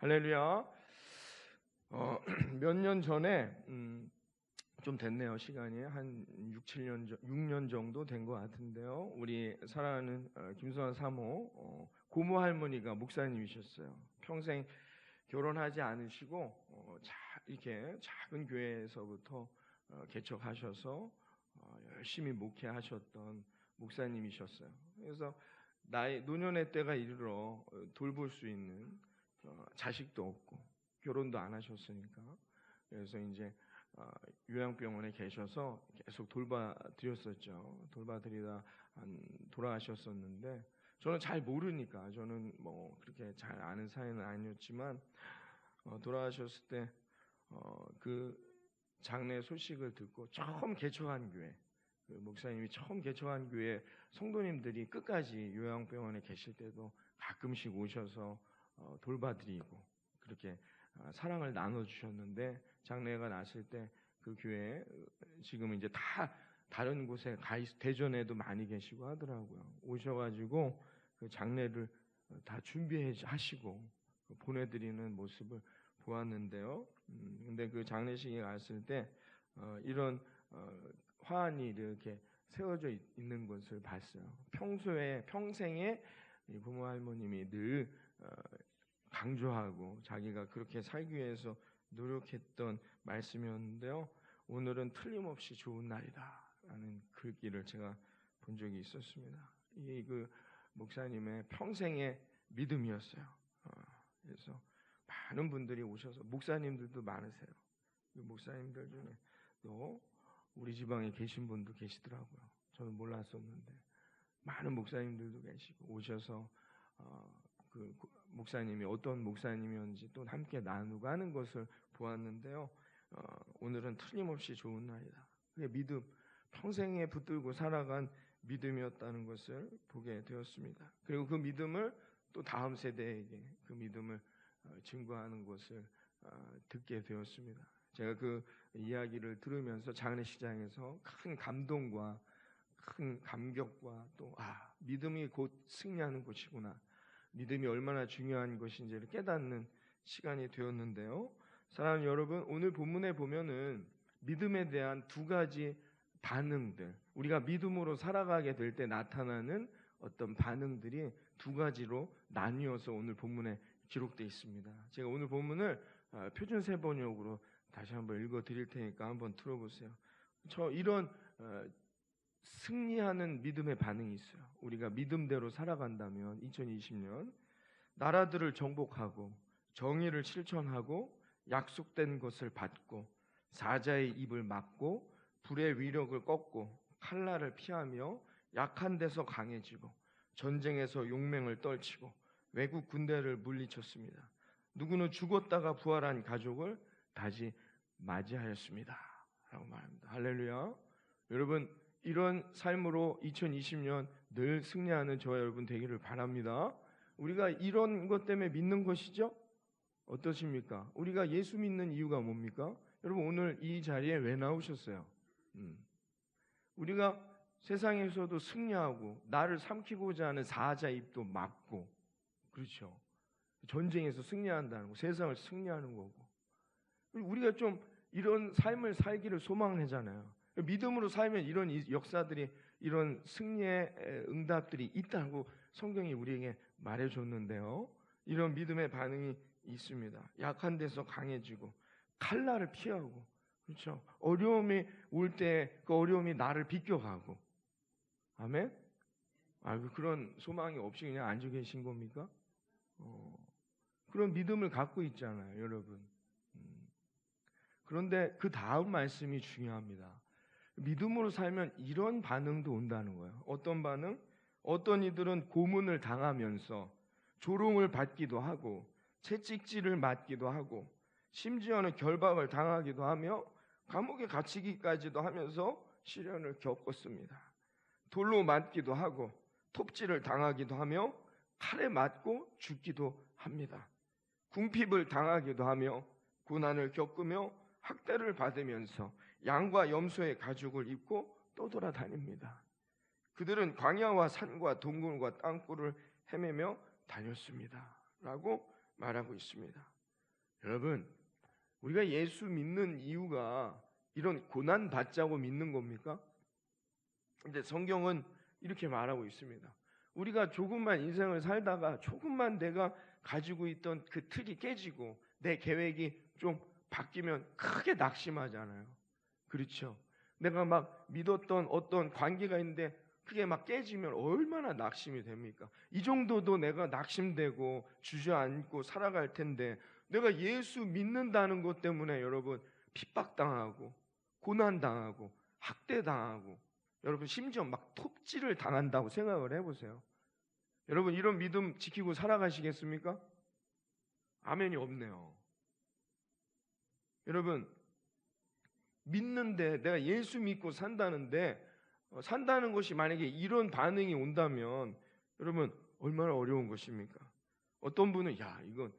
할렐루야. 몇 년 전에 좀 됐네요. 시간이 한 6년 정도 된 것 같은데요. 우리 사랑하는 김수환 사모 고모 할머니가 목사님이셨어요. 평생 결혼하지 않으시고 이렇게 작은 교회에서부터 개척하셔서 열심히 목회하셨던 목사님이셨어요. 그래서 노년의 때가 이르러 돌볼 수 있는 자식도 없고 결혼도 안 하셨으니까, 그래서 이제 요양병원에 계셔서 계속 돌봐드렸었죠. 돌봐드리다 돌아가셨었는데, 저는 잘 모르니까, 저는 뭐 그렇게 잘 아는 사이는 아니었지만 돌아가셨을 때 그 장례 소식을 듣고 처음 개척한 교회, 그 목사님이 처음 개척한 교회 성도님들이 끝까지 요양병원에 계실 때도 가끔씩 오셔서 돌봐드리고 그렇게 사랑을 나눠주셨는데, 장례가 났을 때 그 교회 지금 이제 다 다른 곳에 대전에도 많이 계시고 하더라고요. 오셔가지고 그 장례를 다 준비하시고 보내드리는 모습을 보았는데요. 근데 그 장례식에 갔을 때 이런 화환이 이렇게 세워져 있는 것을 봤어요. 평생에 이 부모 할머님이 늘 강조하고 자기가 그렇게 살기 위해서 노력했던 말씀이었는데요. 오늘은 틀림없이 좋은 날이다 라는 글귀를 제가 본 적이 있었습니다. 이게 그 목사님의 평생의 믿음이었어요. 그래서 많은 분들이 오셔서, 목사님들도 많으세요. 그 목사님들 중에 또 우리 지방에 계신 분도 계시더라고요. 저는 몰랐었는데 많은 목사님들도 계시고 오셔서 그 목사님이 어떤 목사님이었는지 또 함께 나누고 하는 것을 보았는데요. 오늘은 틀림없이 좋은 날이다. 그게 믿음, 평생에 붙들고 살아간 믿음이었다는 것을 보게 되었습니다. 그리고 그 믿음을 또 다음 세대에게 그 믿음을 증거하는 것을 듣게 되었습니다. 제가 그 이야기를 들으면서 장례식장에서 큰 감동과 큰 감격과 또 믿음이 곧 승리하는 것이구나, 믿음이 얼마나 중요한 것인지를 깨닫는 시간이 되었는데요. 사랑하는 여러분, 오늘 본문에 보면은 믿음에 대한 두 가지 반응들, 우리가 믿음으로 살아가게 될 때 나타나는 어떤 반응들이 두 가지로 나뉘어서 오늘 본문에 기록되어 있습니다. 제가 오늘 본문을 표준 세번역으로 다시 한번 읽어 드릴 테니까 한번 들어보세요. 이런 승리하는 믿음의 반응이 있어요. 우리가 믿음대로 살아간다면 2020년 나라들을 정복하고 정의를 실천하고 약속된 것을 받고 사자의 입을 막고 불의 위력을 꺾고 칼날을 피하며 약한 데서 강해지고 전쟁에서 용맹을 떨치고 외국 군대를 물리쳤습니다. 누구는 죽었다가 부활한 가족을 다시 맞이하였습니다 라고 말합니다. 할렐루야. 여러분, 이런 삶으로 2020년 늘 승리하는 저와 여러분 되기를 바랍니다. 우리가 이런 것 때문에 믿는 것이죠? 어떠십니까? 우리가 예수 믿는 이유가 뭡니까? 여러분, 오늘 이 자리에 왜 나오셨어요? 우리가 세상에서도 승리하고 나를 삼키고자 하는 사자의 입도 막고, 그렇죠? 전쟁에서 승리한다는 거, 세상을 승리하는 거고, 우리가 좀 이런 삶을 살기를 소망하잖아요. 믿음으로 살면 이런 역사들이, 이런 승리의 응답들이 있다고 성경이 우리에게 말해줬는데요. 이런 믿음의 반응이 있습니다. 약한 데서 강해지고 칼날을 피하고, 그렇죠? 어려움이 올 때 그 어려움이 나를 비껴가고, 아멘? 그런 소망이 없이 그냥 앉아 계신 겁니까? 그런 믿음을 갖고 있잖아요, 여러분. 그런데 그 다음 말씀이 중요합니다. 믿음으로 살면 이런 반응도 온다는 거예요. 어떤 반응? 어떤 이들은 고문을 당하면서 조롱을 받기도 하고 채찍질을 맞기도 하고 심지어는 결박을 당하기도 하며 감옥에 갇히기까지도 하면서 시련을 겪었습니다. 돌로 맞기도 하고 톱질을 당하기도 하며 칼에 맞고 죽기도 합니다. 궁핍을 당하기도 하며 고난을 겪으며 학대를 받으면서 양과 염소의 가죽을 입고 떠돌아다닙니다. 그들은 광야와 산과 동굴과 땅굴을 헤매며 다녔습니다 라고 말하고 있습니다. 여러분, 우리가 예수 믿는 이유가 이런 고난 받자고 믿는 겁니까? 근데 성경은 이렇게 말하고 있습니다. 우리가 조금만 인생을 살다가 조금만 내가 가지고 있던 그 틀이 깨지고 내 계획이 좀 바뀌면 크게 낙심하잖아요. 그렇죠? 내가 막 믿었던 어떤 관계가 있는데 그게 막 깨지면 얼마나 낙심이 됩니까? 이 정도도 내가 낙심되고 주저앉고 살아갈 텐데, 내가 예수 믿는다는 것 때문에 여러분 핍박당하고 고난당하고 학대당하고, 여러분 심지어 막 톱질을 당한다고 생각을 해보세요. 여러분 이런 믿음 지키고 살아가시겠습니까? 아멘이 없네요. 여러분 믿는데, 내가 예수 믿고 산다는데 산다는 것이 만약에 이런 반응이 온다면 여러분 얼마나 어려운 것입니까? 어떤 분은 야, 이건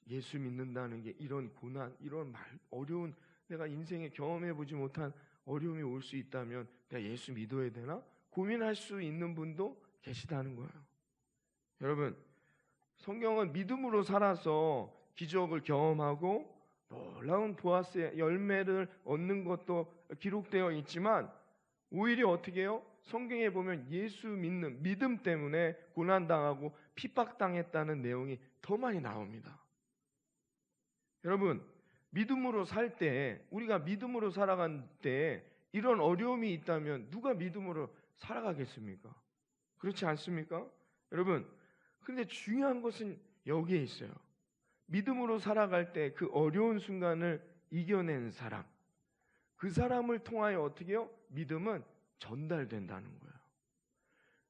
예수 믿는다는 게 이런 고난, 이런 어려운, 내가 인생에 경험해보지 못한 어려움이 올 수 있다면 내가 예수 믿어야 되나? 고민할 수 있는 분도 계시다는 거예요. 여러분, 성경은 믿음으로 살아서 기적을 경험하고 놀라운 보아스의 열매를 얻는 것도 기록되어 있지만, 오히려 어떻게 해요? 성경에 보면 예수 믿는 믿음 때문에 고난당하고 핍박당했다는 내용이 더 많이 나옵니다. 여러분, 믿음으로 살 때, 우리가 믿음으로 살아갈 때 이런 어려움이 있다면 누가 믿음으로 살아가겠습니까? 그렇지 않습니까? 여러분, 근데 중요한 것은 여기에 있어요. 믿음으로 살아갈 때 그 어려운 순간을 이겨낸 사람, 그 사람을 통하여 어떻게 해요? 믿음은 전달된다는 거예요.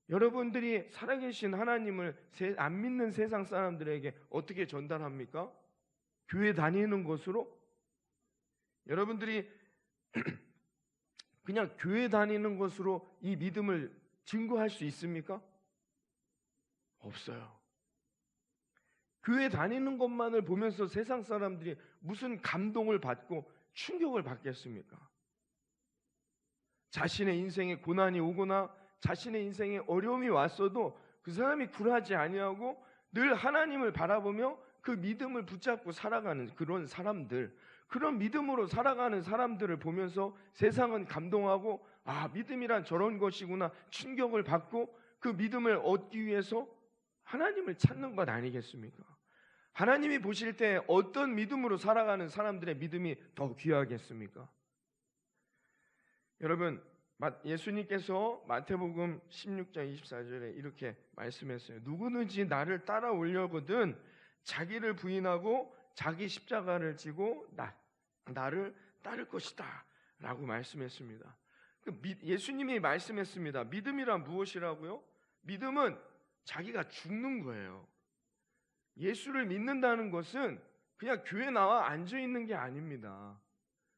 여러분들이 살아계신 하나님을 안 믿는 세상 사람들에게 어떻게 전달합니까? 교회 다니는 것으로? 여러분들이 그냥 교회 다니는 것으로 이 믿음을 증거할 수 있습니까? 없어요. 교회 다니는 것만을 보면서 세상 사람들이 무슨 감동을 받고 충격을 받겠습니까? 자신의 인생에 고난이 오거나 자신의 인생에 어려움이 왔어도 그 사람이 굴하지 아니하고 늘 하나님을 바라보며 그 믿음을 붙잡고 살아가는 그런 사람들, 그런 믿음으로 살아가는 사람들을 보면서 세상은 감동하고, 아, 믿음이란 저런 것이구나 충격을 받고 그 믿음을 얻기 위해서 하나님을 찾는 것 아니겠습니까? 하나님이 보실 때 어떤 믿음으로 살아가는 사람들의 믿음이 더 귀하겠습니까? 여러분, 예수님께서 마태복음 16장 24절에 이렇게 말씀했어요. 누구든지 나를 따라오려거든 자기를 부인하고 자기 십자가를 지고 나를 따를 것이다 라고 말씀했습니다. 예수님이 말씀했습니다. 믿음이란 무엇이라고요? 믿음은 자기가 죽는 거예요. 예수를 믿는다는 것은 그냥 교회 나와 앉아있는 게 아닙니다.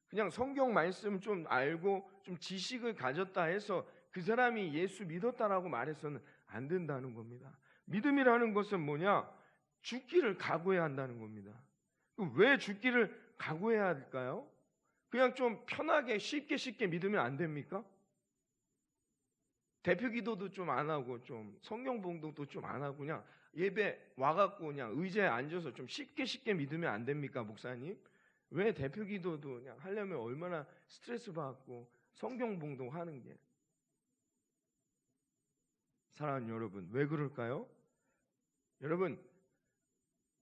그냥 성경 말씀 좀 알고 좀 지식을 가졌다 해서 그 사람이 예수 믿었다라고 말해서는 안 된다는 겁니다. 믿음이라는 것은 뭐냐? 죽기를 각오해야 한다는 겁니다. 왜 죽기를 각오해야 할까요? 그냥 좀 편하게 쉽게 믿으면 안 됩니까? 대표 기도도 좀 안 하고 좀 성경 봉독도 좀 안 하고 그냥 예배 와갖고 그냥 의자에 앉아서 좀 쉽게 믿으면 안 됩니까, 목사님? 왜 대표 기도도 그냥 하려면 얼마나 스트레스 받고 성경 봉독하는 게. 사랑하는 여러분, 왜 그럴까요? 여러분,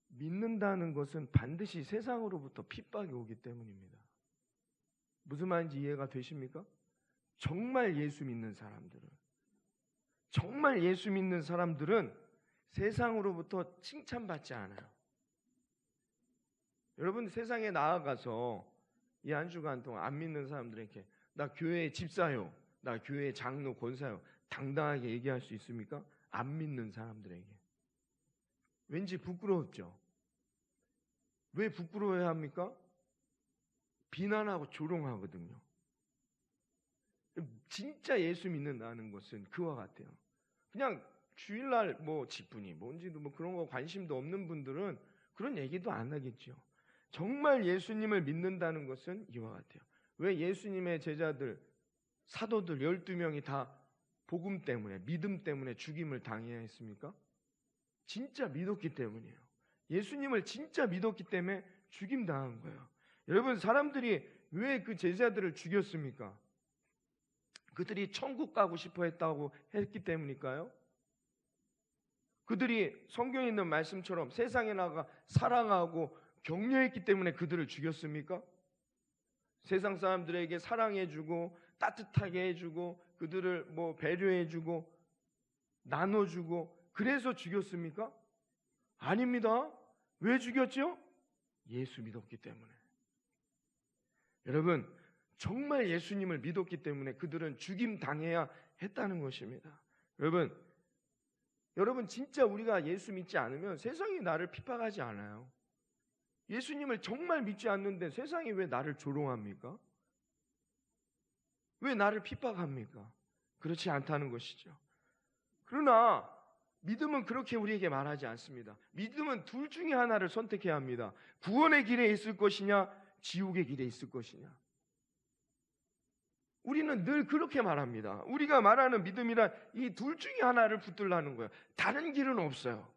믿는다는 것은 반드시 세상으로부터 핍박이 오기 때문입니다. 무슨 말인지 이해가 되십니까? 정말 예수 믿는 사람들은 세상으로부터 칭찬받지 않아요. 여러분, 세상에 나아가서 이 한 주간 동안 안 믿는 사람들에게 나 교회 집사요, 나 교회 장로 권사요 당당하게 얘기할 수 있습니까? 안 믿는 사람들에게. 왠지 부끄러웠죠. 왜 부끄러워야 합니까? 비난하고 조롱하거든요. 진짜 예수 믿는다는 것은 그와 같아요. 그냥 주일날 뭐 직분이 뭔지도 뭐 그런 거 관심도 없는 분들은 그런 얘기도 안 하겠죠. 정말 예수님을 믿는다는 것은 이와 같아요. 왜 예수님의 제자들, 사도들 12명이 다 복음 때문에, 믿음 때문에 죽임을 당해야 했습니까? 진짜 믿었기 때문이에요. 예수님을 진짜 믿었기 때문에 죽임당한 거예요. 여러분, 사람들이 왜 그 제자들을 죽였습니까? 그들이 천국 가고 싶어 했기 때문일까요? 그들이 성경에 있는 말씀처럼 세상에 나가 사랑하고 격려했기 때문에 그들을 죽였습니까? 세상 사람들에게 사랑해주고 따뜻하게 해주고 그들을 배려해주고 나눠주고 그래서 죽였습니까? 아닙니다. 왜 죽였죠? 예수 믿었기 때문에. 여러분, 정말 예수님을 믿었기 때문에 그들은 죽임 당해야 했다는 것입니다. 여러분 진짜 우리가 예수 믿지 않으면 세상이 나를 핍박하지 않아요. 예수님을 정말 믿지 않는데 세상이 왜 나를 조롱합니까? 왜 나를 핍박합니까? 그렇지 않다는 것이죠. 그러나 믿음은 그렇게 우리에게 말하지 않습니다. 믿음은 둘 중에 하나를 선택해야 합니다. 구원의 길에 있을 것이냐, 지옥의 길에 있을 것이냐. 우리는 늘 그렇게 말합니다. 우리가 말하는 믿음이란 이 둘 중에 하나를 붙들라는 거예요. 다른 길은 없어요.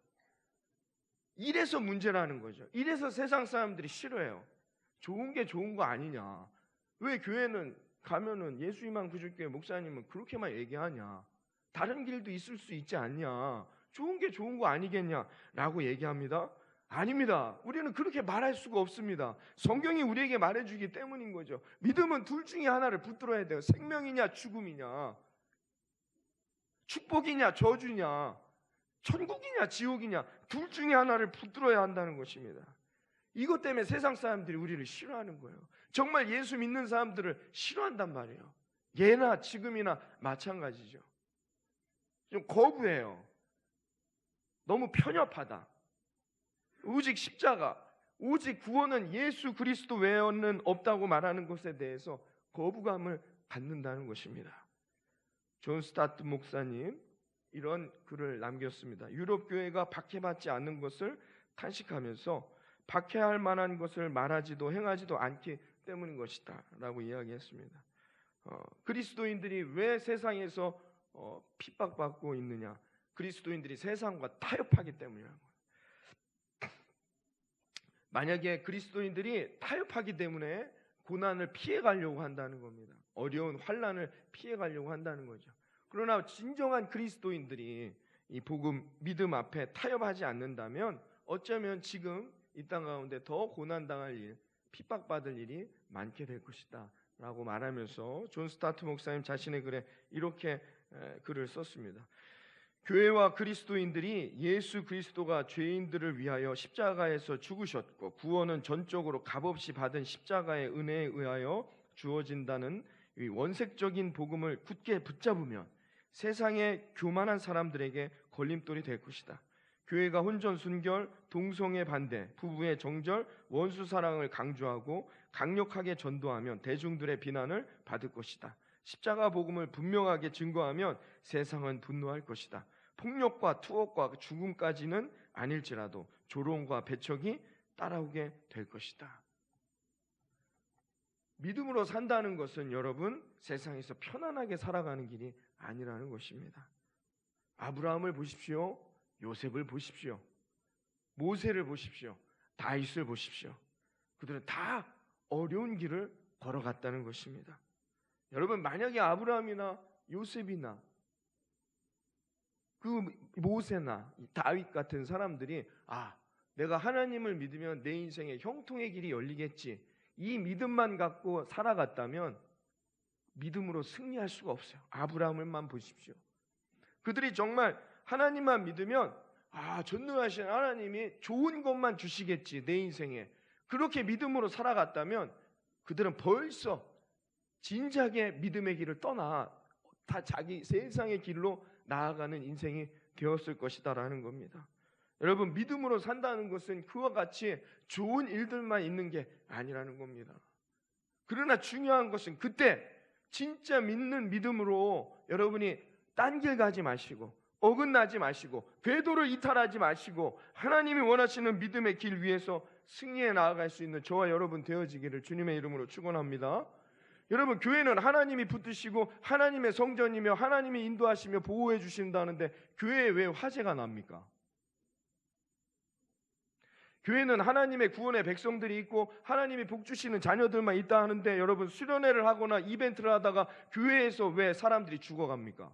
이래서 문제라는 거죠. 이래서 세상 사람들이 싫어해요. 좋은 게 좋은 거 아니냐. 왜 교회는 가면은 예수님만 구주교회 목사님은 그렇게만 얘기하냐. 다른 길도 있을 수 있지 않냐. 좋은 게 좋은 거 아니겠냐 라고 얘기합니다. 아닙니다. 우리는 그렇게 말할 수가 없습니다. 성경이 우리에게 말해주기 때문인 거죠. 믿음은 둘 중에 하나를 붙들어야 돼요. 생명이냐 죽음이냐, 축복이냐 저주냐, 천국이냐 지옥이냐, 둘 중에 하나를 붙들어야 한다는 것입니다. 이것 때문에 세상 사람들이 우리를 싫어하는 거예요. 정말 예수 믿는 사람들을 싫어한단 말이에요. 예나 지금이나 마찬가지죠. 좀 거부해요. 너무 편협하다. 오직 십자가, 오직 구원은 예수 그리스도 외에는 없다고 말하는 것에 대해서 거부감을 갖는다는 것입니다. 존 스타트 목사님 이런 글을 남겼습니다. 유럽 교회가 박해받지 않는 것을 탄식하면서 박해할 만한 것을 말하지도 행하지도 않기 때문인 것이다 라고 이야기했습니다. 그리스도인들이 왜 세상에서 핍박받고 있느냐? 그리스도인들이 세상과 타협하기 때문이라는 거예요. 만약에 그리스도인들이 타협하기 때문에 고난을 피해가려고 한다는 겁니다. 어려운 환난을 피해가려고 한다는 거죠. 그러나 진정한 그리스도인들이 이 복음, 믿음 앞에 타협하지 않는다면 어쩌면 지금 이 땅 가운데 더 고난당할 일, 핍박받을 일이 많게 될 것이다 라고 말하면서 존 스타트 목사님 자신의 글에 이렇게 글을 썼습니다. 교회와 그리스도인들이 예수 그리스도가 죄인들을 위하여 십자가에서 죽으셨고 구원은 전적으로 값없이 받은 십자가의 은혜에 의하여 주어진다는 이 원색적인 복음을 굳게 붙잡으면 세상의 교만한 사람들에게 걸림돌이 될 것이다. 교회가 혼전순결, 동성애 반대, 부부의 정절, 원수 사랑을 강조하고 강력하게 전도하면 대중들의 비난을 받을 것이다. 십자가 복음을 분명하게 증거하면 세상은 분노할 것이다. 폭력과 투옥과 죽음까지는 아닐지라도 조롱과 배척이 따라오게 될 것이다. 믿음으로 산다는 것은 여러분 세상에서 편안하게 살아가는 길이 아니라는 것입니다. 아브라함을 보십시오. 요셉을 보십시오. 모세를 보십시오. 다윗을 보십시오. 그들은 다 어려운 길을 걸어갔다는 것입니다. 여러분 만약에 아브라함이나 요셉이나 그 모세나 다윗 같은 사람들이 내가 하나님을 믿으면 내 인생에 형통의 길이 열리겠지 이 믿음만 갖고 살아갔다면 믿음으로 승리할 수가 없어요. 아브라함을만 보십시오. 그들이 정말 하나님만 믿으면 전능하신 하나님이 좋은 것만 주시겠지 내 인생에 그렇게 믿음으로 살아갔다면 그들은 벌써 진작에 믿음의 길을 떠나 다 자기 세상의 길로 나아가는 인생이 되었을 것이다라는 겁니다. 여러분 믿음으로 산다는 것은 그와 같이 좋은 일들만 있는 게 아니라는 겁니다. 그러나 중요한 것은 그때 진짜 믿는 믿음으로 여러분이 딴 길 가지 마시고 어긋나지 마시고 궤도를 이탈하지 마시고 하나님이 원하시는 믿음의 길 위에서 승리해 나아갈 수 있는 저와 여러분 되어지기를 주님의 이름으로 축원합니다. 여러분 교회는 하나님이 붙드시고 하나님의 성전이며 하나님이 인도하시며 보호해 주신다는데 교회에 왜 화재가 납니까? 교회는 하나님의 구원의 백성들이 있고 하나님이 복 주시는 자녀들만 있다 하는데, 여러분 수련회를 하거나 이벤트를 하다가 교회에서 왜 사람들이 죽어갑니까?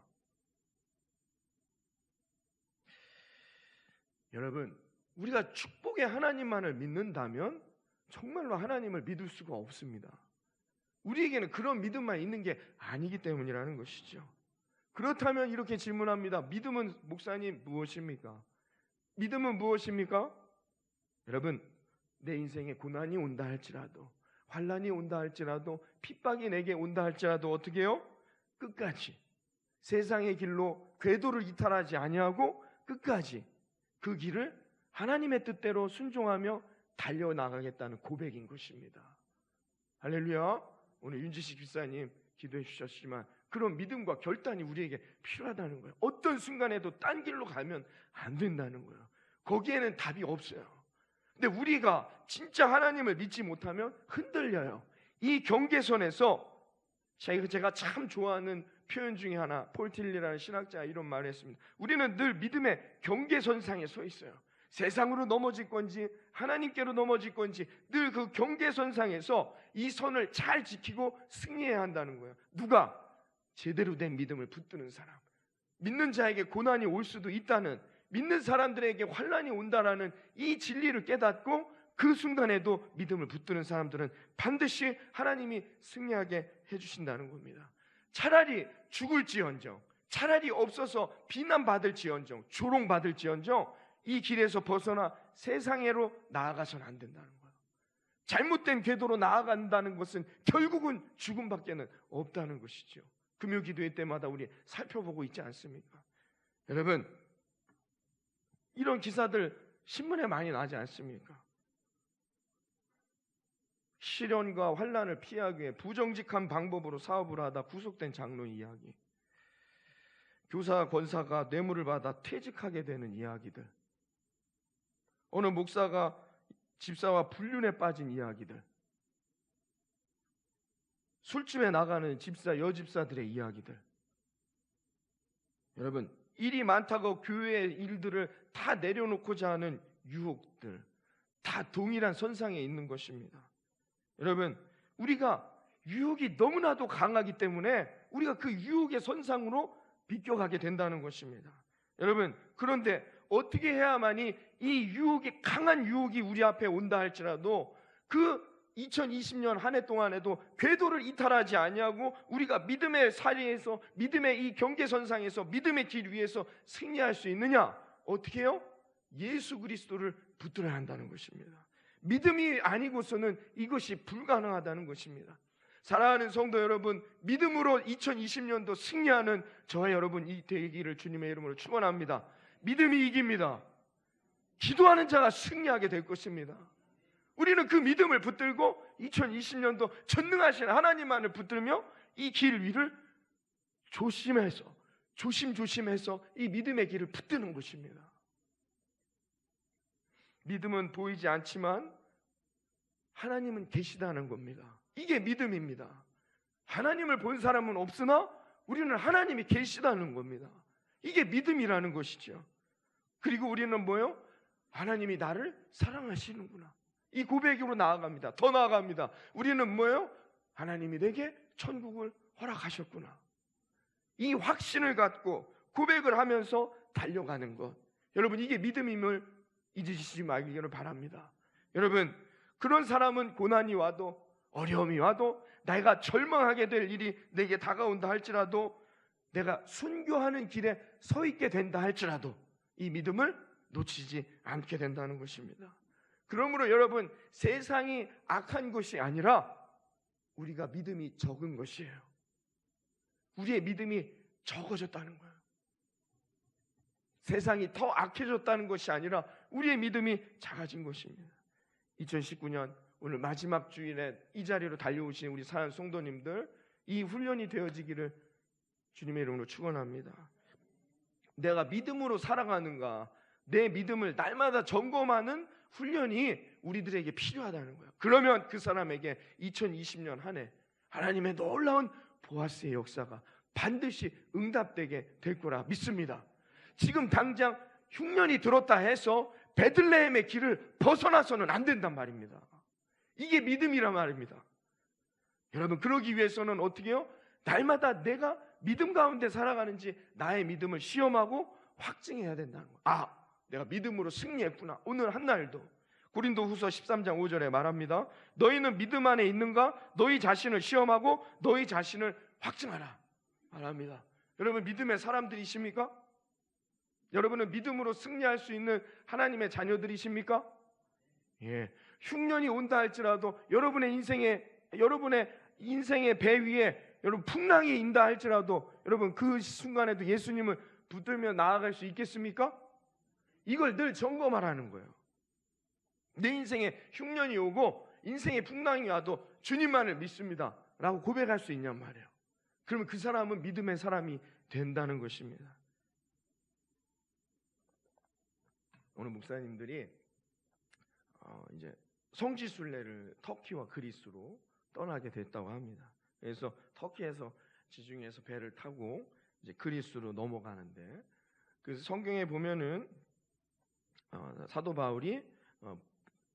여러분, 우리가 축복의 하나님만을 믿는다면 정말로 하나님을 믿을 수가 없습니다. 우리에게는 그런 믿음만 있는 게 아니기 때문이라는 것이죠. 그렇다면 이렇게 질문합니다. 믿음은, 목사님, 무엇입니까? 믿음은 무엇입니까? 여러분, 내 인생에 고난이 온다 할지라도, 환난이 온다 할지라도, 핍박이 내게 온다 할지라도 어떻게 해요? 끝까지 세상의 길로 궤도를 이탈하지 아니하고 끝까지 그 길을 하나님의 뜻대로 순종하며 달려나가겠다는 고백인 것입니다. 할렐루야. 오늘 윤지식 집사님 기도해 주셨지만 그런 믿음과 결단이 우리에게 필요하다는 거예요. 어떤 순간에도 딴 길로 가면 안 된다는 거예요. 거기에는 답이 없어요. 근데 우리가 진짜 하나님을 믿지 못하면 흔들려요. 이 경계선에서 제가 참 좋아하는 표현 중에 하나, 폴 틸리라는 신학자가 이런 말을 했습니다. 우리는 늘 믿음의 경계선상에 서 있어요. 세상으로 넘어질 건지 하나님께로 넘어질 건지 늘 그 경계선상에서 이 선을 잘 지키고 승리해야 한다는 거예요. 누가? 제대로 된 믿음을 붙드는 사람. 믿는 자에게 고난이 올 수도 있다는, 믿는 사람들에게 환난이 온다라는 이 진리를 깨닫고 그 순간에도 믿음을 붙드는 사람들은 반드시 하나님이 승리하게 해주신다는 겁니다. 차라리 죽을지언정, 차라리 없어서 비난받을지언정, 조롱받을지언정 이 길에서 벗어나 세상으로 나아가서는 안 된다는 거예요. 잘못된 궤도로 나아간다는 것은 결국은 죽음밖에는 없다는 것이죠. 금요 기도회 때마다 우리 살펴보고 있지 않습니까? 여러분, 이런 기사들 신문에 많이 나지 않습니까? 시련과 환난을 피하기 위해 부정직한 방법으로 사업을 하다 구속된 장로의 이야기, 교사 권사가 뇌물을 받아 퇴직하게 되는 이야기들, 어느 목사가 집사와 불륜에 빠진 이야기들, 술집에 나가는 집사, 여집사들의 이야기들. 여러분, 일이 많다고 교회의 일들을 다 내려놓고자 하는 유혹들, 다 동일한 선상에 있는 것입니다. 여러분, 우리가 유혹이 너무나도 강하기 때문에 우리가 그 유혹의 선상으로 비껴가게 된다는 것입니다. 여러분, 그런데 어떻게 해야만이 이 유혹이, 강한 유혹이 우리 앞에 온다 할지라도 그 2020년 한 해 동안에도 궤도를 이탈하지 아니하고 우리가 믿음의 사리에서, 믿음의 이 경계선상에서, 믿음의 길 위에서 승리할 수 있느냐? 어떻게 해요? 예수 그리스도를 붙들어야 한다는 것입니다. 믿음이 아니고서는 이것이 불가능하다는 것입니다. 사랑하는 성도 여러분, 믿음으로 2020년도 승리하는 저와 여러분 이 되기를 주님의 이름으로 축원합니다. 믿음이 이깁니다. 기도하는 자가 승리하게 될 것입니다. 우리는 그 믿음을 붙들고 2020년도 전능하신 하나님만을 붙들며 이 길 위를 조심해서 이 믿음의 길을 붙드는 것입니다. 믿음은 보이지 않지만 하나님은 계시다는 겁니다. 이게 믿음입니다. 하나님을 본 사람은 없으나 우리는 하나님이 계시다는 겁니다. 이게 믿음이라는 것이죠. 그리고 우리는 뭐예요? 하나님이 나를 사랑하시는구나, 이 고백으로 나아갑니다. 더 나아갑니다. 우리는 뭐예요? 하나님이 내게 천국을 허락하셨구나, 이 확신을 갖고 고백을 하면서 달려가는 것. 여러분, 이게 믿음임을 잊으시지 말기를 바랍니다. 여러분, 그런 사람은 고난이 와도 어려움이 와도 내가 절망하게 될 일이 내게 다가온다 할지라도, 내가 순교하는 길에 서 있게 된다 할지라도 이 믿음을 놓치지 않게 된다는 것입니다. 그러므로 여러분, 세상이 악한 것이 아니라 우리가 믿음이 적은 것이에요. 우리의 믿음이 적어졌다는 거예요. 세상이 더 악해졌다는 것이 아니라 우리의 믿음이 작아진 것입니다. 2019년 오늘 마지막 주일에 이 자리로 달려오신 우리 사랑하는 성도님들, 이 훈련이 되어지기를 주님의 이름으로 축원합니다. 내가 믿음으로 살아가는가, 내 믿음을 날마다 점검하는 훈련이 우리들에게 필요하다는 거예요. 그러면 그 사람에게 2020년 한 해 하나님의 놀라운 보아스의 역사가 반드시 응답되게 될 거라 믿습니다. 지금 당장 흉년이 들었다 해서 베들레헴의 길을 벗어나서는 안 된단 말입니다. 이게 믿음이란 말입니다. 여러분, 그러기 위해서는 어떻게 해요? 날마다 내가 믿음 가운데 살아가는지 나의 믿음을 시험하고 확증해야 된다는 거예요. 아, 내가 믿음으로 승리했구나. 오늘 한 날도 고린도후서 13장 5절에 말합니다. 너희는 믿음 안에 있는가? 너희 자신을 시험하고 너희 자신을 확증하라 말합니다. 여러분, 믿음의 사람들이십니까? 여러분은 믿음으로 승리할 수 있는 하나님의 자녀들이십니까? 예. 흉년이 온다 할지라도 여러분의 인생의 배 위에 여러분 풍랑이 인다 할지라도 여러분 그 순간에도 예수님을 붙들며 나아갈 수 있겠습니까? 이걸 늘 점검하라는 거예요. 내 인생에 흉년이 오고 인생의 풍랑이 와도 주님만을 믿습니다 라고 고백할 수 있냔 말이에요. 그러면 그 사람은 믿음의 사람이 된다는 것입니다. 오늘 목사님들이 이제 성지순례를 터키와 그리스로 떠나게 됐다고 합니다. 그래서 터키에서 지중해에서 배를 타고 이제 그리스로 넘어가는데, 그래서 성경에 보면은 사도 바울이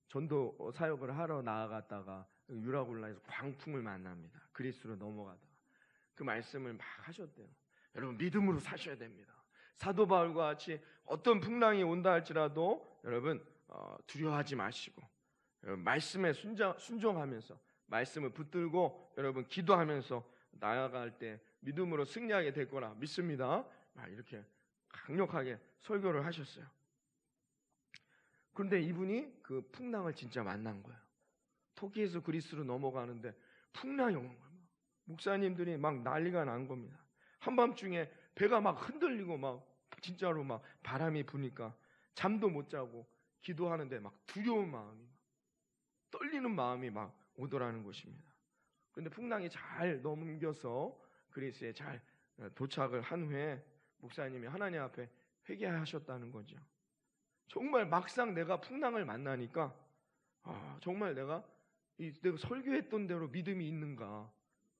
전도 사역을 하러 나아갔다가 유라굴라에서 광풍을 만납니다. 그리스로 넘어가다가 그 말씀을 막 하셨대요. 여러분, 믿음으로 사셔야 됩니다. 사도 바울과 같이 어떤 풍랑이 온다 할지라도 여러분 두려워하지 마시고 여러분 말씀에 순종하면서 말씀을 붙들고 여러분 기도하면서 나아갈 때 믿음으로 승리하게 될 거라 믿습니다. 이렇게 강력하게 설교를 하셨어요. 그런데 이분이 그 풍랑을 진짜 만난 거예요. 터키에서 그리스로 넘어가는데 풍랑이 온 거예요. 목사님들이 막 난리가 난 겁니다. 한밤중에 배가 막 흔들리고 막 진짜로 막 바람이 부니까 잠도 못 자고 기도하는데 막 두려운 마음이, 떨리는 마음이 막 오더라는 것입니다. 그런데 풍랑이 잘 넘겨서 그리스에 잘 도착을 한 후에 목사님이 하나님 앞에 회개하셨다는 거죠. 정말 막상 내가 풍랑을 만나니까 정말 내가 설교했던 대로 믿음이 있는가,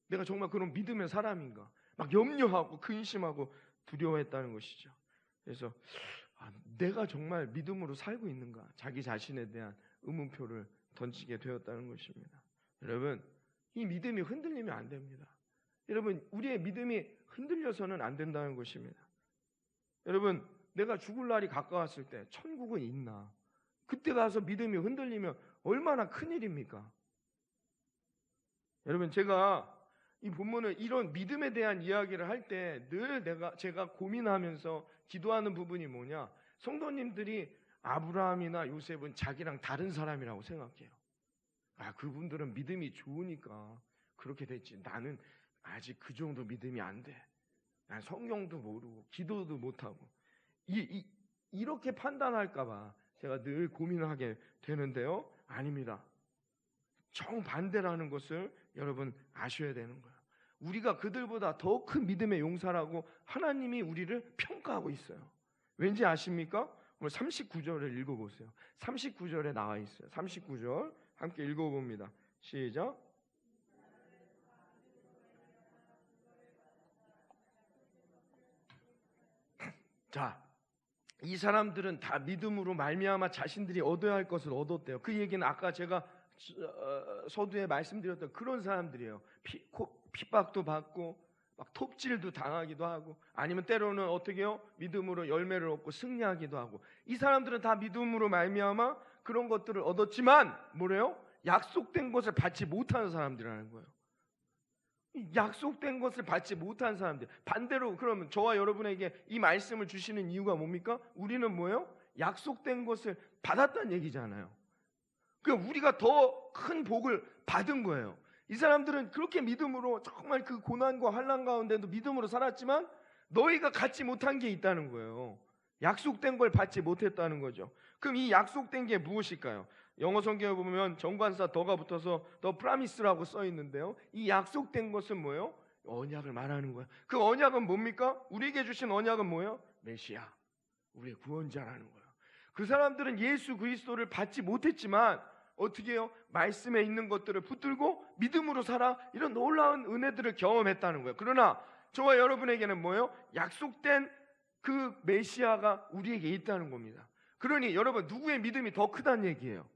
내가 정말 그런 믿음의 사람인가 막 염려하고 근심하고 두려워했다는 것이죠. 그래서 내가 정말 믿음으로 살고 있는가, 자기 자신에 대한 의문표를 던지게 되었다는 것입니다. 여러분, 이 믿음이 흔들리면 안 됩니다. 여러분, 우리의 믿음이 흔들려서는 안 된다는 것입니다. 여러분, 내가 죽을 날이 가까웠을 때 천국은 있나? 그때 가서 믿음이 흔들리면 얼마나 큰일입니까? 여러분, 제가 이 본문을 이런 믿음에 대한 이야기를 할 때 늘 제가 고민하면서 기도하는 부분이 뭐냐? 성도님들이 아브라함이나 요셉은 자기랑 다른 사람이라고 생각해요. 그분들은 믿음이 좋으니까 그렇게 됐지. 나는 아직 그 정도 믿음이 안 돼. 난 성경도 모르고 기도도 못하고. 이렇게 판단할까봐 제가 늘 고민을 하게 되는데요. 아닙니다. 정반대라는 것을 여러분 아셔야 되는 거예요. 우리가 그들보다 더 큰 믿음의 용사라고 하나님이 우리를 평가하고 있어요. 왠지 아십니까? 오늘 39절을 읽어보세요. 39절에 나와 있어요. 39절 함께 읽어봅니다. 시작. 자, 이 사람들은 다 믿음으로 말미암아 자신들이 얻어야 할 것을 얻었대요. 그 얘기는 아까 제가 서두에 말씀드렸던 그런 사람들이에요. 핍박도 받고 막 톱질도 당하기도 하고, 아니면 때로는 어떻게 해요? 믿음으로 열매를 얻고 승리하기도 하고. 이 사람들은 다 믿음으로 말미암아 그런 것들을 얻었지만 뭐래요? 약속된 것을 받지 못하는 사람들이라는 거예요. 약속된 것을 받지 못한 사람들. 반대로 그러면 저와 여러분에게 이 말씀을 주시는 이유가 뭡니까? 우리는 뭐예요? 약속된 것을 받았다는 얘기잖아요. 그러니까 우리가 더 큰 복을 받은 거예요. 이 사람들은 그렇게 믿음으로 정말 그 고난과 환난 가운데도 믿음으로 살았지만 너희가 갖지 못한 게 있다는 거예요. 약속된 걸 받지 못했다는 거죠. 그럼 이 약속된 게 무엇일까요? 영어 성경에 보면 정관사 더가 붙어서 더 프라미스라고 써 있는데요. 이 약속된 것은 뭐예요? 언약을 말하는 거예요. 그 언약은 뭡니까? 우리에게 주신 언약은 뭐예요? 메시아, 우리의 구원자라는 거예요. 그 사람들은 예수 그리스도를 받지 못했지만 어떻게 해요? 말씀에 있는 것들을 붙들고 믿음으로 살아 이런 놀라운 은혜들을 경험했다는 거예요. 그러나 저와 여러분에게는 뭐예요? 약속된 그 메시아가 우리에게 있다는 겁니다. 그러니 여러분, 누구의 믿음이 더 크다는 얘기예요?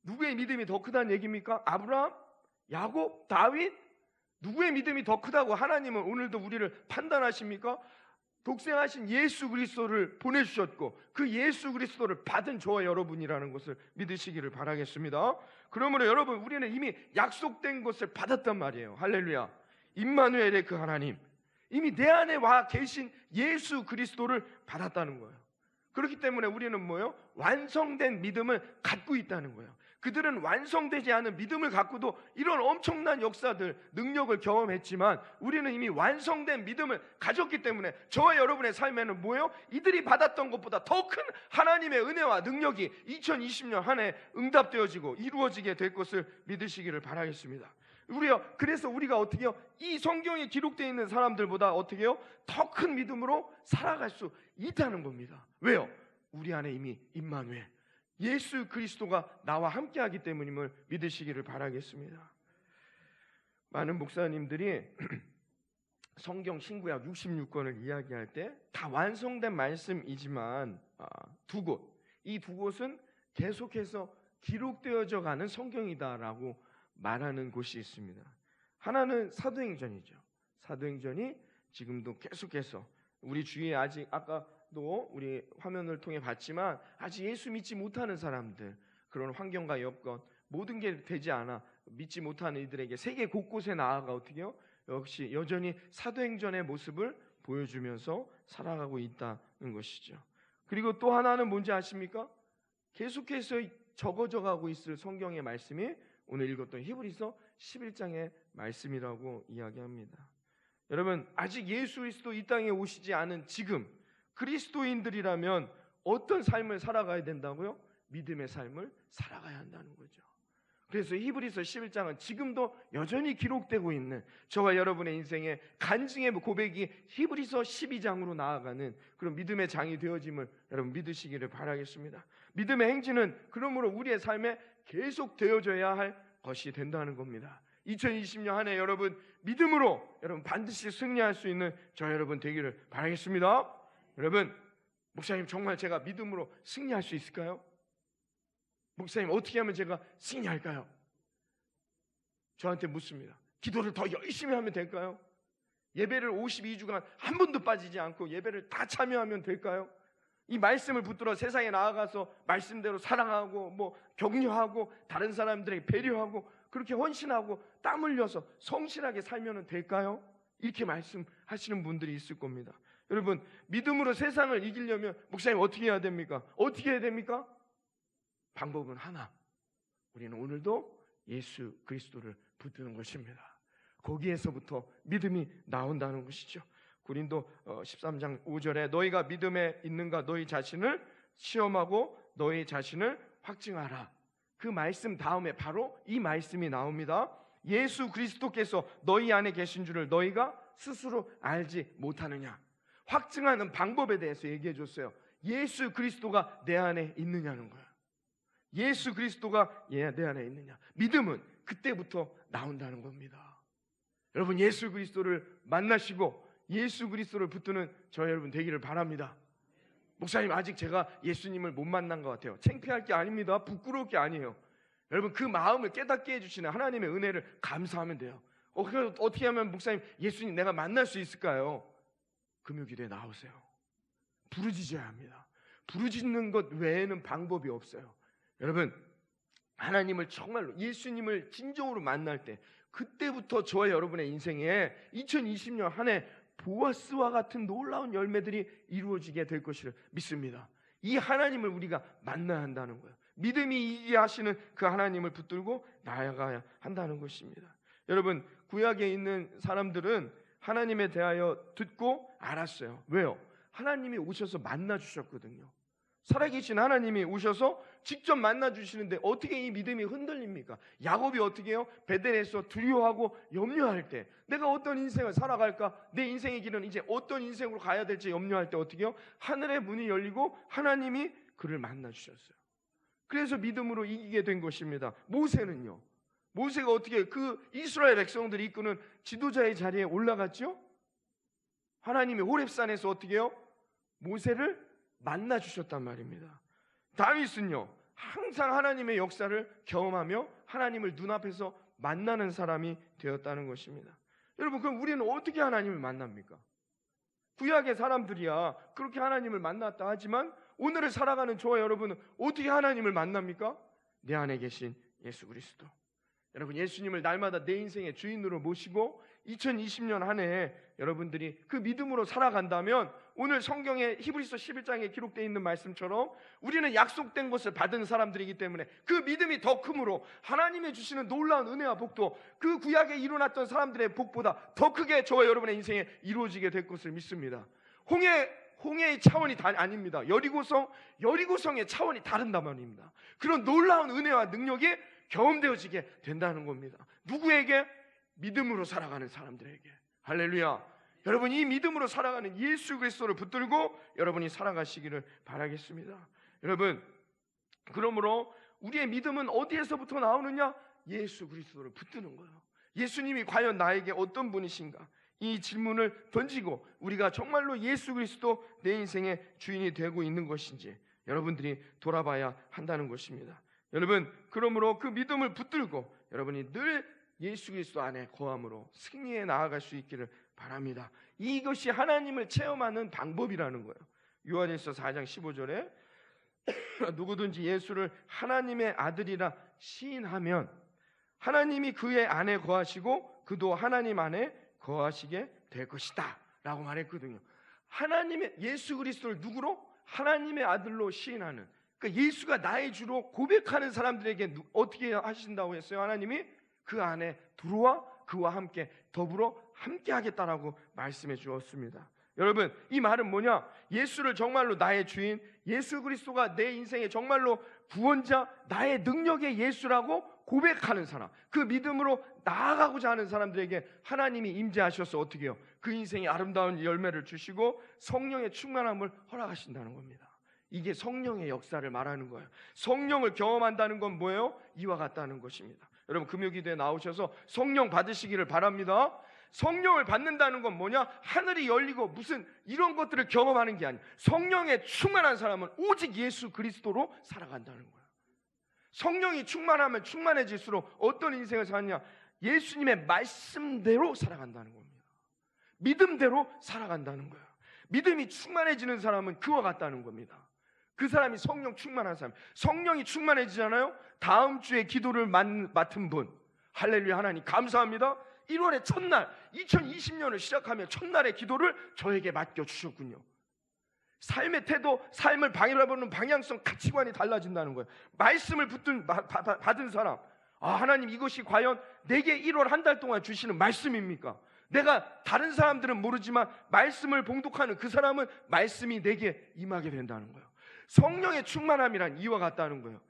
누구의 믿음이 더 크다는 얘기입니까? 아브라함? 야곱? 다윗? 누구의 믿음이 더 크다고 하나님은 오늘도 우리를 판단하십니까? 독생하신 예수 그리스도를 보내주셨고 그 예수 그리스도를 받은 저와 여러분이라는 것을 믿으시기를 바라겠습니다. 그러므로 여러분, 우리는 이미 약속된 것을 받았단 말이에요. 할렐루야. 임마누엘의 그 하나님, 이미 내 안에 와 계신 예수 그리스도를 받았다는 거예요. 그렇기 때문에 우리는 뭐예요? 완성된 믿음을 갖고 있다는 거예요. 그들은 완성되지 않은 믿음을 갖고도 이런 엄청난 역사들, 능력을 경험했지만 우리는 이미 완성된 믿음을 가졌기 때문에 저와 여러분의 삶에는 뭐예요? 이들이 받았던 것보다 더 큰 하나님의 은혜와 능력이 2020년 한 해 응답되어지고 이루어지게 될 것을 믿으시기를 바라겠습니다. 그래서 우리가 어떻게 해요? 이 성경에 기록되어 있는 사람들보다 어떻게 해요? 더 큰 믿음으로 살아갈 수 있다는 겁니다. 왜요? 우리 안에 이미 임마누엘 예수 그리스도가 나와 함께하기 때문임을 믿으시기를 바라겠습니다. 많은 목사님들이 성경 신구약 66권을 이야기할 때 다 완성된 말씀이지만 이 두 곳은 계속해서 기록되어져 가는 성경이다라고 말하는 곳이 있습니다. 하나는 사도행전이죠. 사도행전이 지금도 계속해서 우리 주위에 아직 아까도 우리 화면을 통해 봤지만 아직 예수 믿지 못하는 사람들, 그런 환경과 여건 모든 게 되지 않아 믿지 못하는 이들에게 세계 곳곳에 나아가 어떻게 해요? 역시 여전히 사도행전의 모습을 보여주면서 살아가고 있다는 것이죠. 그리고 또 하나는 뭔지 아십니까? 계속해서 적어져 가고 있을 성경의 말씀이 오늘 읽었던 히브리서 11장의 말씀이라고 이야기합니다. 여러분, 아직 예수 그리스도 이 땅에 오시지 않은 지금 그리스도인들이라면 어떤 삶을 살아가야 된다고요? 믿음의 삶을 살아가야 한다는 거죠. 그래서 히브리서 11장은 지금도 여전히 기록되고 있는 저와 여러분의 인생의 간증의 고백이 히브리서 12장으로 나아가는 그런 믿음의 장이 되어짐을 여러분 믿으시기를 바라겠습니다. 믿음의 행진은 그러므로 우리의 삶에 계속 되어져야 할 것이 된다는 겁니다. 2020년 한 해 여러분 믿음으로 여러분 반드시 승리할 수 있는 저 여러분 되기를 바라겠습니다. 여러분, 목사님 정말 제가 믿음으로 승리할 수 있을까요? 목사님 어떻게 하면 제가 승리할까요? 저한테 묻습니다. 기도를 더 열심히 하면 될까요? 예배를 52주간 한 번도 빠지지 않고 예배를 다 참여하면 될까요? 이 말씀을 붙들어 세상에 나아가서 말씀대로 사랑하고 격려하고 다른 사람들에게 배려하고 그렇게 헌신하고 땀 흘려서 성실하게 살면 될까요? 이렇게 말씀하시는 분들이 있을 겁니다. 여러분, 믿음으로 세상을 이기려면 목사님 어떻게 해야 됩니까? 어떻게 해야 됩니까? 방법은 하나, 우리는 오늘도 예수 그리스도를 붙드는 것입니다. 거기에서부터 믿음이 나온다는 것이죠. 고린도 13장 5절에 너희가 믿음에 있는가 너희 자신을 시험하고 너희 자신을 확증하라. 그 말씀 다음에 바로 이 말씀이 나옵니다. 예수 그리스도께서 너희 안에 계신 줄을 너희가 스스로 알지 못하느냐. 확증하는 방법에 대해서 얘기해 줬어요. 예수 그리스도가 내 안에 있느냐는 거예요. 예수 그리스도가 내 안에 있느냐. 믿음은 그때부터 나온다는 겁니다. 여러분, 예수 그리스도를 만나시고 예수 그리스도를 붙드는 저 여러분 되기를 바랍니다. 목사님 아직 제가 예수님을 못 만난 것 같아요. 창피할 게 아닙니다. 부끄러울 게 아니에요. 여러분, 그 마음을 깨닫게 해주시는 하나님의 은혜를 감사하면 돼요. 그래서 어떻게 하면 목사님 예수님 내가 만날 수 있을까요? 금요기도에 나오세요. 부르짖어야 합니다. 부르짖는 것 외에는 방법이 없어요. 여러분, 하나님을 정말로 예수님을 진정으로 만날 때 그때부터 저와 여러분의 인생에 2020년 한 해 보아스와 같은 놀라운 열매들이 이루어지게 될 것을 믿습니다. 이 하나님을 우리가 만나야 한다는 거예요. 믿음이 이기게 하시는 그 하나님을 붙들고 나아가야 한다는 것입니다. 여러분, 구약에 있는 사람들은 하나님에 대하여 듣고 알았어요. 왜요? 하나님이 오셔서 만나 주셨거든요. 살아계신 하나님이 오셔서 직접 만나 주시는데 어떻게 이 믿음이 흔들립니까? 야곱이 어떻게 해요? 베델에서 두려워하고 염려할 때 내가 어떤 인생을 살아갈까? 내 인생의 길은 이제 어떤 인생으로 가야 될지 염려할 때 어떻게 해요? 하늘의 문이 열리고 하나님이 그를 만나 주셨어요. 그래서 믿음으로 이기게 된 것입니다. 모세는요, 모세가 어떻게 그 이스라엘 백성들이 이끄는 지도자의 자리에 올라갔죠? 하나님이 호렙산에서 어떻게 해요? 모세를 만나 주셨단 말입니다. 다윗은요 항상 하나님의 역사를 경험하며 하나님을 눈앞에서 만나는 사람이 되었다는 것입니다. 여러분, 그럼 우리는 어떻게 하나님을 만납니까? 구약의 사람들이야 그렇게 하나님을 만났다 하지만 오늘을 살아가는 저와 여러분은 어떻게 하나님을 만납니까? 내 안에 계신 예수 그리스도. 여러분, 예수님을 날마다 내 인생의 주인으로 모시고 2020년 한 해에 여러분들이 그 믿음으로 살아간다면 오늘 성경의 히브리서 11장에 기록되어 있는 말씀처럼 우리는 약속된 것을 받은 사람들이기 때문에 그 믿음이 더 크므로 하나님이 주시는 놀라운 은혜와 복도 그 구약에 일어났던 사람들의 복보다 더 크게 저와 여러분의 인생에 이루어지게 될 것을 믿습니다. 홍해의 차원이 아닙니다. 여리고성의 차원이 다른단 말입니다. 그런 놀라운 은혜와 능력이 경험되어지게 된다는 겁니다. 누구에게? 믿음으로 살아가는 사람들에게. 할렐루야. 여러분, 이 믿음으로 살아가는 예수 그리스도를 붙들고 여러분이 살아가시기를 바라겠습니다. 여러분, 그러므로 우리의 믿음은 어디에서부터 나오느냐? 예수 그리스도를 붙드는 거예요. 예수님이 과연 나에게 어떤 분이신가? 이 질문을 던지고 우리가 정말로 예수 그리스도 내 인생의 주인이 되고 있는 것인지 여러분들이 돌아봐야 한다는 것입니다. 여러분, 그러므로 그 믿음을 붙들고 여러분이 늘 예수 그리스도 안에 거함으로 승리에 나아갈 수 있기를 바랍니다. 이것이 하나님을 체험하는 방법이라는 거예요. 요한일서 4장 15절에 누구든지 예수를 하나님의 아들이라 시인하면 하나님이 그의 안에 거하시고 그도 하나님 안에 거하시게 될 것이다 라고 말했거든요. 하나님의 예수 그리스도를 누구로? 하나님의 아들로 시인하는, 그러니까 예수가 나의 주로 고백하는 사람들에게 어떻게 하신다고 했어요? 하나님이 그 안에 들어와 그와 함께 더불어 함께 하겠다라고 말씀해 주었습니다. 여러분, 이 말은 뭐냐? 예수를 정말로 나의 주인, 예수 그리스도가 내 인생의 정말로 구원자, 나의 능력의 예수라고 고백하는 사람, 그 믿음으로 나아가고자 하는 사람들에게 하나님이 임재하셔서 어떻게 해요? 그 인생의 아름다운 열매를 주시고 성령의 충만함을 허락하신다는 겁니다. 이게 성령의 역사를 말하는 거예요. 성령을 경험한다는 건 뭐예요? 이와 같다는 것입니다. 여러분, 금요기도에 나오셔서 성령 받으시기를 바랍니다. 성령을 받는다는 건 뭐냐? 하늘이 열리고 무슨 이런 것들을 경험하는 게 아니에요. 성령에 충만한 사람은 오직 예수 그리스도로 살아간다는 거예요. 성령이 충만하면 충만해질수록 어떤 인생을 사느냐? 예수님의 말씀대로 살아간다는 겁니다. 믿음대로 살아간다는 거예요. 믿음이 충만해지는 사람은 그와 같다는 겁니다. 그 사람이 성령 충만한 사람. 성령이 충만해지잖아요. 다음 주에 기도를 맡은 분, 할렐루야, 하나님 감사합니다. 1월의 첫날 2020년을 시작하며 첫날의 기도를 저에게 맡겨주셨군요. 삶의 태도, 삶을 바라보는 방향성, 가치관이 달라진다는 거예요. 말씀을 받은 사람, 하나님 이것이 과연 내게 1월 한 달 동안 주시는 말씀입니까? 내가 다른 사람들은 모르지만 말씀을 봉독하는 그 사람은 말씀이 내게 임하게 된다는 거예요. 성령의 충만함이란 이와 같다는 거예요.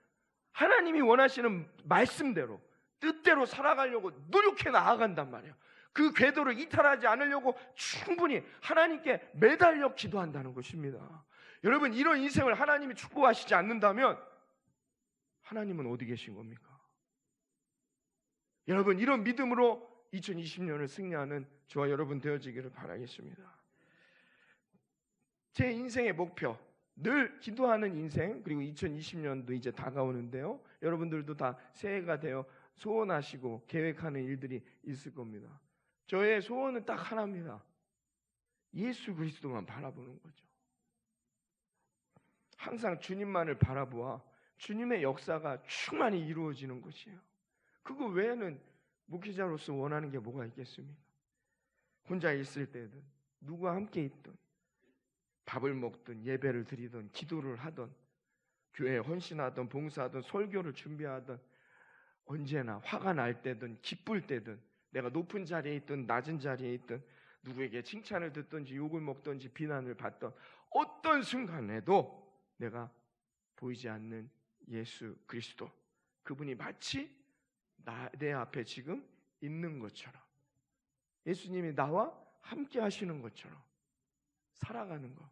하나님이 원하시는 말씀대로 뜻대로 살아가려고 노력해 나아간단 말이에요. 그 궤도를 이탈하지 않으려고 충분히 하나님께 매달려 기도한다는 것입니다. 여러분, 이런 인생을 하나님이 축복하시지 않는다면 하나님은 어디 계신 겁니까? 여러분, 이런 믿음으로 2020년을 승리하는 저와 여러분 되어지기를 바라겠습니다. 제 인생의 목표, 늘 기도하는 인생, 그리고 2020년도 이제 다가오는데요, 여러분들도 다 새해가 되어 소원하시고 계획하는 일들이 있을 겁니다. 저의 소원은 딱 하나입니다. 예수 그리스도만 바라보는 거죠. 항상 주님만을 바라보아 주님의 역사가 충만히 이루어지는 것이에요. 그거 외에는 목회자로서 원하는 게 뭐가 있겠습니까? 혼자 있을 때든 누구와 함께 있든 밥을 먹든 예배를 드리든 기도를 하든 교회에 헌신하든 봉사하든 설교를 준비하든 언제나 화가 날 때든 기쁠 때든 내가 높은 자리에 있든 낮은 자리에 있든 누구에게 칭찬을 듣든지 욕을 먹든지 비난을 받든 어떤 순간에도 내가 보이지 않는 예수 그리스도, 그분이 마치 내 앞에 지금 있는 것처럼, 예수님이 나와 함께 하시는 것처럼 살아가는 것.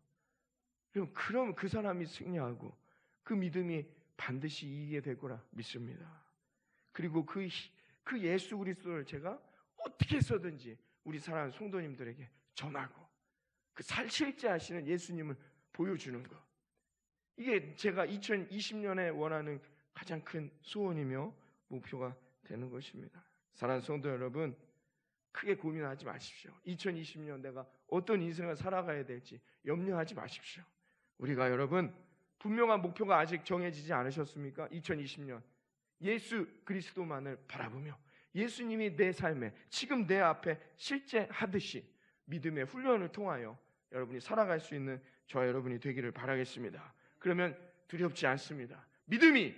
그럼 그 사람이 승리하고 그 믿음이 반드시 이기게 될 거라 믿습니다. 그리고 그 예수 그리스도를 제가 어떻게 해서든지 우리 사랑하는 성도님들에게 전하고 그 실제하시는 예수님을 보여주는 것, 이게 제가 2020년에 원하는 가장 큰 소원이며 목표가 되는 것입니다. 사랑하는 성도 여러분, 크게 고민하지 마십시오. 2020년 내가 어떤 인생을 살아가야 될지 염려하지 마십시오. 우리가 여러분 분명한 목표가 아직 정해지지 않으셨습니까? 2020년 예수 그리스도만을 바라보며 예수님이 내 삶에 지금 내 앞에 실제 하듯이 믿음의 훈련을 통하여 여러분이 살아갈 수 있는 저와 여러분이 되기를 바라겠습니다. 그러면 두렵지 않습니다. 믿음이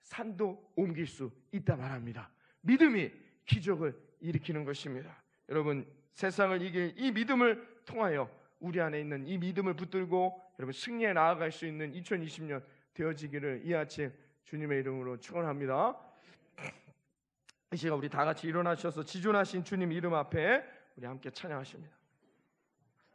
산도 옮길 수 있다 말합니다. 믿음이 기적을 일으키는 것입니다. 여러분, 세상을 이길 이 믿음을 통하여 우리 안에 있는 이 믿음을 붙들고 여러분 승리에 나아갈 수 있는 2020년 되어지기를 이 아침 주님의 이름으로 축원합니다. 이 시간 우리 다 같이 일어나셔서 지존하신 주님 이름 앞에 우리 함께 찬양하십니다.